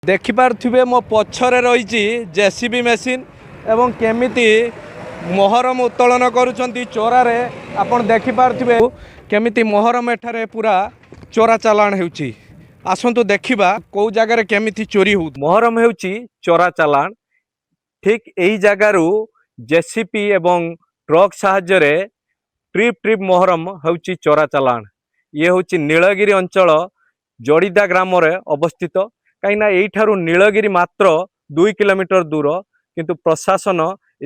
देखिपे मो पछरे रही JCB machine एवं केमिति मोहरम उत्तोलन करुँच चोरार आपड़ देखिपे केमिति मोहरम एठारे पूरा चोरा चालाण होउची। आसतु देखा कौ जगार केमिति चोरी हो मोहरम होउची चोरा चालाण। ठीक यही जगारू जेसीपी एवं ट्रक साहाय्य ट्रिप ट्रिप मोहरम होउची चोरा चालाण। ये होउची नीलगिरी अंचल जोड़ीदा ग्राम अवस्थित। कहीं यू नीलगिरी मात्र 2 किलोमीटर दूर किंतु प्रशासन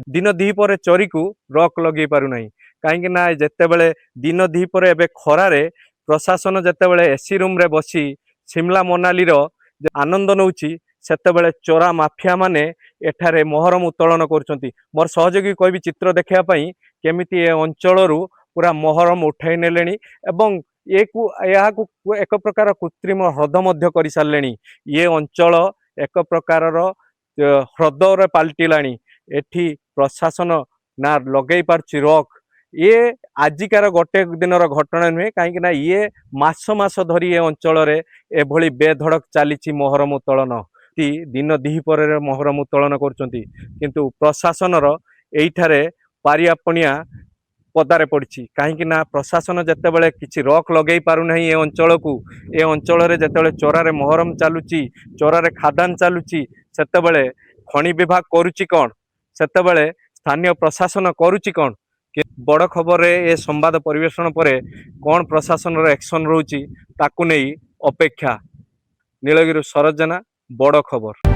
दिन दीपर चोरी को रॉक लगे पारना कहीं जिते बड़े दिन दीपर एवं खरारे प्रशासन जिते एसी रूम रे बसी शिमला मनाली आनंद नौची सेतेबेले चोरा माफिया माने एठारे मोहरम उत्तोलन कर मोर सहयोगी कहबी चित्र देखापी केमिति ए अंचल पूरा मोहरम उठाई नेले एवं एक प्रकार कृत्रिम ह्रद मध्य कर सारे। ये अंचल एक प्रकार ह्रद पलटिला। एठी प्रशासन ना लगे पार्ची रॉक। ये आजिकार गोटे दिन घटना नुहे कहीं ये मास मास धरी ए अंचल एभली बेधड़क चली मोहरम उत्तोलन। दिन दीपर मोहरम उत्तोलन कर प्रशासनर एठारे पारियापणिया पदारे पड़ी कहीं प्रशासन जिते बड़े किसी रॉक लगे पारना ये अंचल को ए अंचल जिते चोरारे मोहरम चलुची चोरारे खादान चलुची सेतेबेले खनि विभाग करुच्ची कौन सेतेबेले स्थानीय प्रशासन करुच्ची कौन। बड़ खबर ए संवाद परिवेषण पर कौन प्रशासन एक्शन रोची ताकू नहीं अपेक्षा। नीलगिरी सरोज जेना बड़ खबर।